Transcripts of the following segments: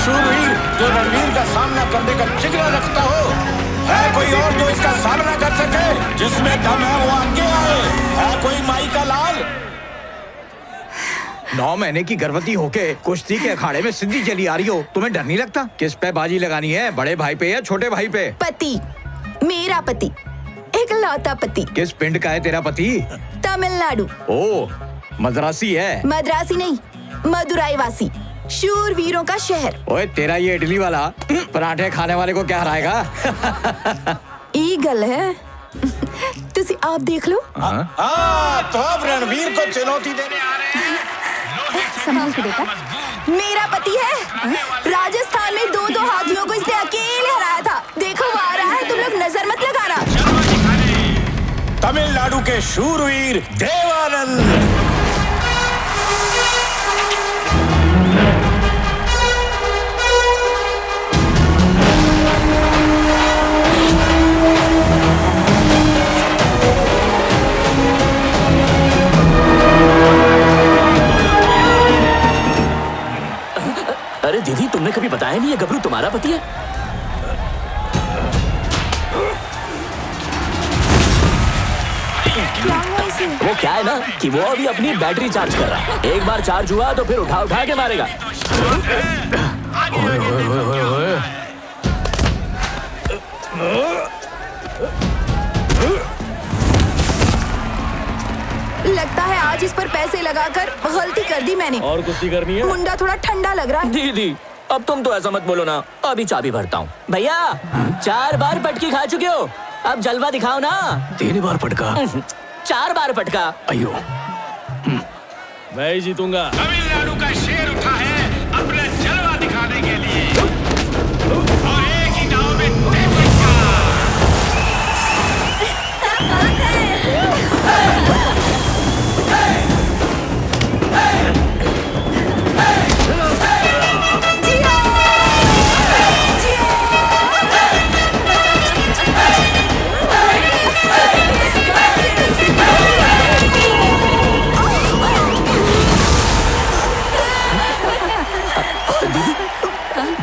शूरवीर जो रणवीर का सामना करने का जिगरा रखता हो? है कोई और जो इसका सामना कर सके? जिसमें दम है वो आगे आए। है कोई माई का लाल? 9 महीने की गर्भवती होके कुश्ती के अखाड़े में सीधी चली आ रही हो, तुम्हें डर नहीं लगता? किस पे बाजी लगानी है, बड़े भाई पे या छोटे भाई पे? पति, मेरा पति, इकलौता पति। किस पिंड का है तेरा पति? तमिलनाडु। ओ, मद्रासी है? मद्रासी नहीं, मदुराई वासी, शूरवीरों का शहर। ओए तेरा ये इडली वाला पराठे खाने वाले को क्या हराएगा? ईगल है। तुसी आप देख लो। तो अब रणवीर को चुनौती देने आ रहे हैं। संभाल के बेटा। मेरा पति है। राजस्थान में 2-2 हाथियों को इसने अकेले हराया था। देखो वो आ रहा है, तुम लोग नजर मत लगाना। तमिलनाडु के शूरवीर देवानंद। अरे दीदी, तुमने कभी बताया नहीं ये गबरू तुम्हारा पति है? क्या हुआ इसे? वो क्या है ना कि वो अभी अपनी बैटरी चार्ज कर रहा है। एक बार चार्ज हुआ तो फिर उठा उठा के मारेगा। लगता है आज इस पर पैसे लगाकर गलती कर दी मैंने। और कुश्ती करनी है? मुंडा थोड़ा ठंडा लग रहा है। दीदी, अब तुम तो ऐसा मत बोलो ना। अभी चाबी भरता हूँ। भैया, 4 बार पटकी खा चुके हो, अब जलवा दिखाओ ना। 3 बार पटका। 4 बार पटका। अयो, मैं ही जीतूंगा। तमिलनाडु का शेर उठा है अपना जलवा दिखाने के लिए और एक ही दांव में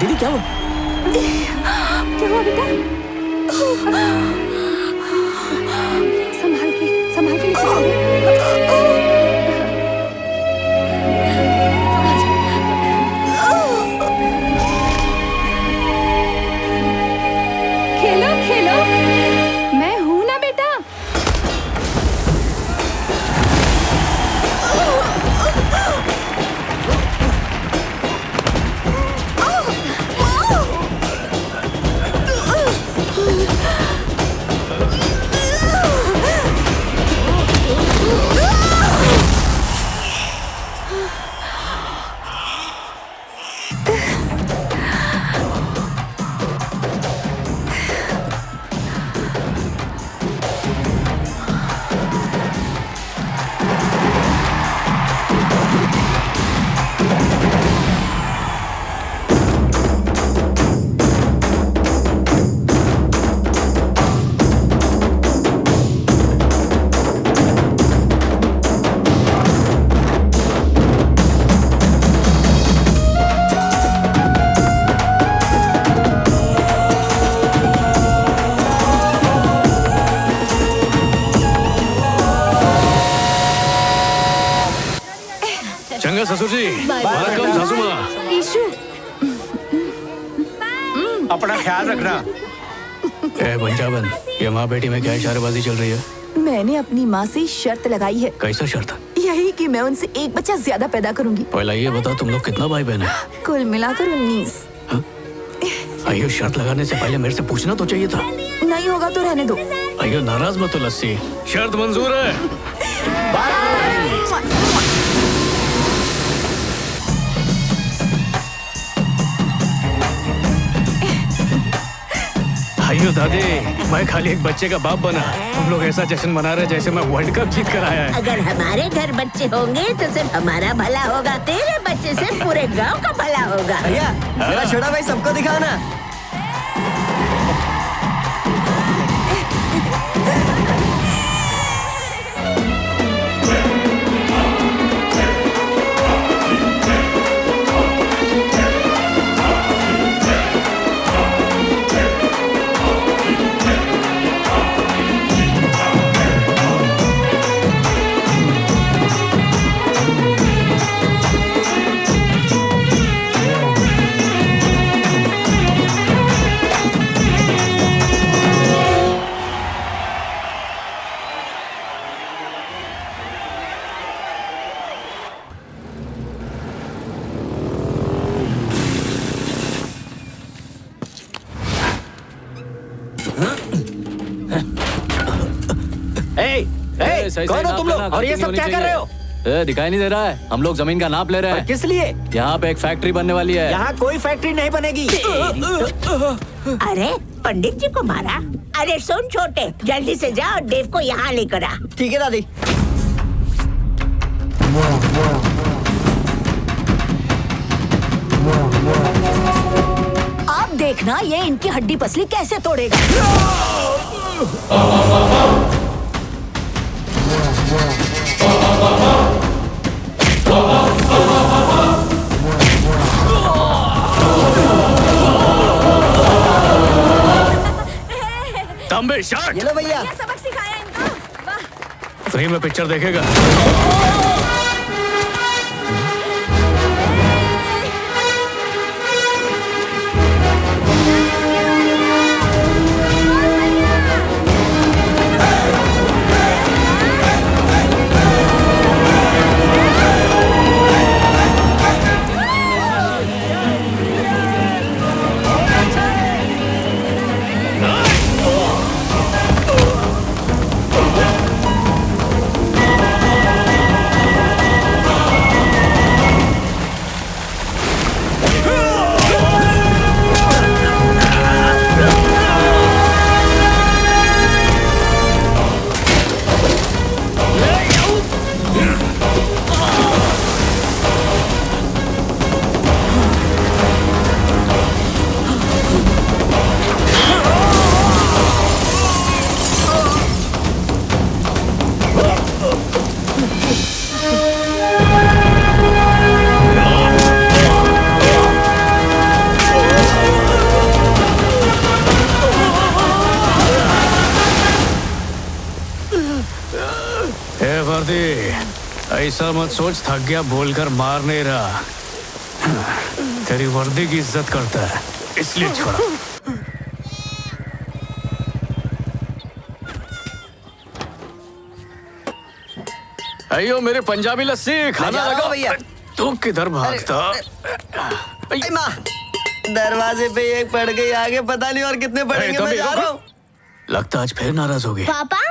दीदी क्या हुआ? क्या हुआ बेटा? संभाल के लेकर चलो। खेलो खेलो, मैं हूं ना बेटा। चंगा ससुर जी, वेलकम सासू माँ। ईशु, अपना ख्याल रखना। ए पंचावन, ये माँ बेटी में क्या इशारेबाजी चल रही है? मैंने अपनी माँ से शर्त लगाई है। कैसा शर्त? यही कि मैं उनसे एक बच्चा ज्यादा पैदा करूंगी। पहला ये बता, तुम लोग कितना भाई बहन है? कुल मिलाकर 19। अयो, शर्त लगाने से पहले मेरे से पूछना तो चाहिए था। नहीं होगा तो रहने दो। अयो नाराज मत हो लस्सी, शर्त मंजूर है। अयो दादी, मैं खाली एक बच्चे का बाप बना, तुम लोग ऐसा जश्न मना रहे जैसे मैं वर्ल्ड कप जीत कर आया है। अगर हमारे घर बच्चे होंगे तो सिर्फ हमारा भला होगा, तेरे बच्चे से पूरे गांव का भला होगा। भैया, मेरा छोटा भाई सबको दिखाना। सही कौन हो नाप तुम लोग? लेना, और ये गलती सब नहीं क्या होनी कर रहे चाहिए। दिखाई नहीं दे रहा है, हम लोग जमीन का नाप ले रहे हैं। किस लिए? यहाँ पे एक फैक्ट्री बनने वाली है। यहाँ कोई फैक्ट्री नहीं बनेगी। अरे पंडित जी को मारा? अरे सुन छोटे, जल्दी से जा और देव को यहाँ लेकर आ। ठीक है दादी। आप देखना ये इनकी हड्डी पसली कैसे तोड़ेगा। तंबे शॉट। ये लो भैया। क्या सबक सिखाया इनको। वाह। फ्री में पिक्चर देखेगा। ऐसा मत सोच थक गया बोलकर मार नहीं रहा। तेरी वर्दी की इज्जत करता है इसलिए छोड़ा। अयो मेरे पंजाबी लस्सी खाना लगा भैया। तू किधर भागता? अरे माँ, दरवाजे पे एक पड़ गई, आगे पता नहीं और कितने पड़ेंगे। मैं जा रहा हूँ। लगता आज फिर नाराज हो गई। पापा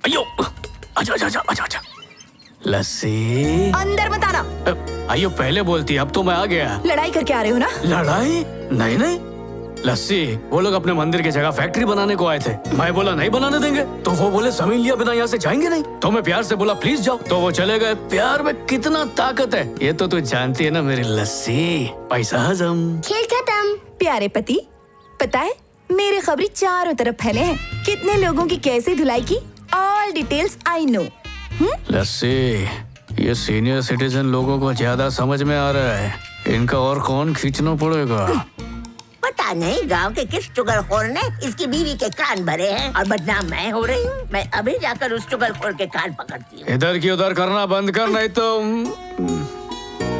अयो आजा आजा आजा आजा आजा। लस्सी अंदर मत आना। अयो पहले बोलती, अब तो मैं आ गया। लड़ाई करके आ रहे हो ना? लड़ाई? नहीं नहीं लस्सी, वो लोग अपने मंदिर की जगह फैक्ट्री बनाने को आए थे। मैं बोला नहीं बनाने देंगे, तो वो बोले जमीन लिया बिना यहाँ से जाएंगे नहीं। तो मैं प्यार से बोला प्लीज जाओ, तो वो चले गए। प्यार में कितना ताकत है ये तो तू जानती है ना मेरी लस्सी। पैसा हजम। खेल खत्म। प्यारे पति, पता है मेरे खबरें चारों तरफ फैले हैं। कितने लोगों की कैसे धुलाई की, ऑल डिटेल्स आई नो। लस्सी, ये सीनियर सिटीजन लोगों को ज्यादा समझ में आ रहा है। इनका और कौन खींचना पड़ेगा। पता नहीं गांव के किस चुगलखोर ने इसकी बीवी के कान भरे हैं और बदनाम मैं हो रही हूँ। मैं अभी जाकर उस चुगलखोर के कान पकड़ती हूँ। इधर की उधर करना बंद कर, नहीं तो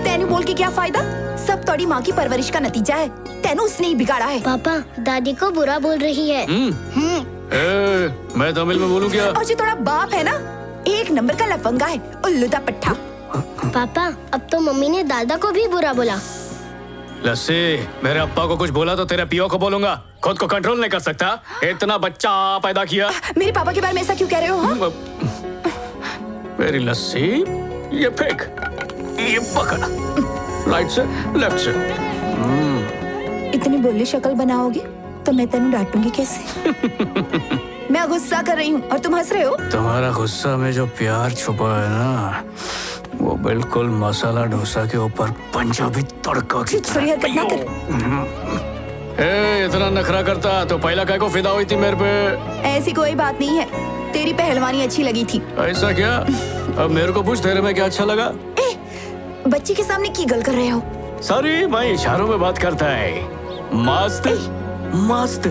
तेनू बोल के क्या फायदा, सब तोड़ी माँ की परवरिश का नतीजा है। तेनू उसने ही बिगाड़ा है। पापा दादी को बुरा बोल रही है। मैं तमिल में बोलूं क्या? और जो थोड़ा बाप है ना, एक नंबर का लफंगा है, उल्लूदा पट्टा। पापा अब तो मम्मी ने दादा को भी बुरा बोला। लस्सी, मेरे अप्पा को कुछ बोला तो तेरे पियो को बोलूंगा। खुद को कंट्रोल नहीं कर सकता। इतना बच्चा पैदा किया। मेरे पापा के बारे में ऐसा क्यों कह रहे हो? हाँ? मेरी लस्सी, ये फेंक, ये पकड़, राइट से लेफ्ट से। इतनी बोली शक्ल बनाओगे तो मैं तेनू डांटूंगी कैसे? मैं गुस्सा कर रही हूँ और तुम हंस रहे हो। तुम्हारा गुस्सा में जो प्यार छुपा है ना, वो बिल्कुल मसाला डोसा के ऊपर पंजाबी तड़का की छोरी हरकत ना कर। इतना नखरा करता तो पहला काय को फिदा हुई थी मेरे पे। ऐसी कोई बात नहीं है, तेरी पहलवानी अच्छी लगी थी। ऐसा क्या? अब मेरे को पूछ तेरे में क्या अच्छा लगा? बच्चे के सामने की गल कर रहे हो? सॉरी, मैं इशारों में बात करता है। मस्त मस्त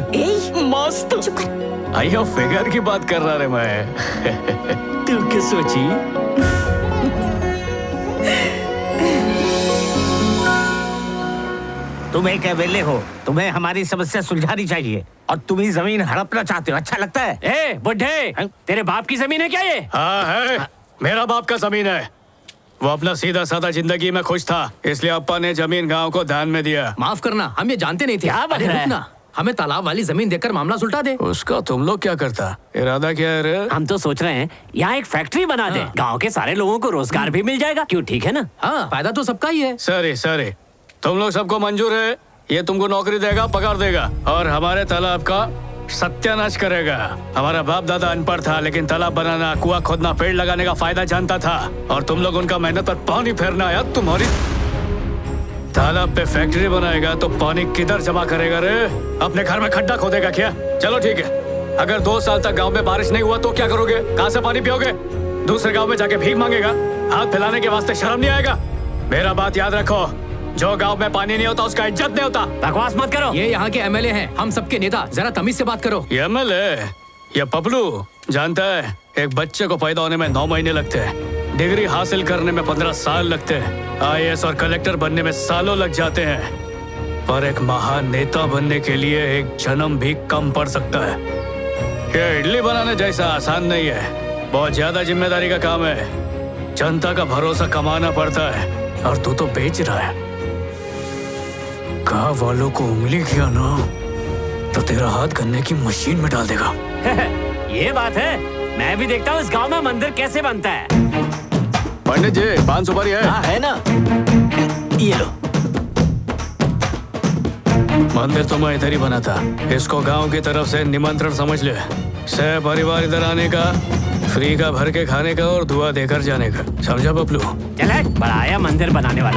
मस्त। चुप कर। आयो फिगर की बात कर रहा रे मैं। तू क्या सोची? तुम एक एमएलए हो, तुम्हें हमारी समस्या सुलझानी चाहिए और तुम ही जमीन हड़पना चाहते हो। अच्छा लगता है? ए बुड्ढे, तेरे बाप की जमीन है क्या ये? हाँ है, मेरा बाप का जमीन है। वो अपना सीधा साधा जिंदगी में खुश था, इसलिए अप्पा ने जमीन गांव को दान में दिया। माफ करना, हम ये जानते नहीं थे। क्या बन रहा है? हमें तालाब वाली जमीन देकर मामला सुलटा दे। उसका तुम लोग क्या करता, इरादा क्या है रे? हम तो सोच रहे हैं यहाँ एक फैक्ट्री बना दे, गांव के सारे लोगों को रोजगार भी मिल जाएगा। क्यों, ठीक है ना? हाँ, फायदा तो सबका ही है। सरे तुम लोग सबको मंजूर है? ये तुमको नौकरी देगा, पगार देगा और हमारे तालाब का सत्यानाश करेगा। हमारा बाप दादा अनपढ़ था, लेकिन तालाब बनाना, कुआं खोदना, पेड़ लगाने का फायदा जानता था। और तुम लोग उनका मेहनत पर पानी फेरना आया। तुम्हारी तालाब पे फैक्ट्री बनाएगा तो पानी किधर जमा करेगा रे? अपने घर में खड्डा खोदेगा क्या? चलो ठीक है, अगर 2 साल तक गांव में बारिश नहीं हुआ तो क्या करोगे? कहाँ से पानी पियोगे? दूसरे गांव में जाके भीख मांगेगा? हाथ फैलाने के वास्ते शर्म नहीं आएगा? मेरा बात याद रखो, जो गांव में पानी नहीं होता उसका इज्जत नहीं होता। बकवास मत करो। ये यहाँ के एमएलए हैं, हम सबके नेता, जरा तमीज से बात करो। ये एमएलए ये पपलू जानता है, एक बच्चे को पैदा होने में 9 महीने लगते हैं, डिग्री हासिल करने में 15 साल लगते हैं, IAS और कलेक्टर बनने में सालों लग जाते हैं, पर एक महान नेता बनने के लिए एक जन्म भी कम पड़ सकता है। ये इडली बनाने जैसा आसान नहीं है, बहुत ज्यादा जिम्मेदारी का काम है। जनता का भरोसा कमाना पड़ता है और तू तो बेच रहा है। गाँव वालों को उंगली किया ना तो तेरा हाथ गन्ने की मशीन में डाल देगा। ये बात है, मैं भी देखता हूँ इस गांव में मंदिर कैसे बनता है। पंडित जी, पान सुपारी है? हाँ है ना, ये लो। मंदिर तो मैं इधर ही बना था, इसको गांव की तरफ से निमंत्रण समझ ले। सह परिवार इधर आने का, फ्री का भर के खाने का और दुआ देकर जाने का, समझा पपलू? चले, बड़ा आया मंदिर बनाने वाला।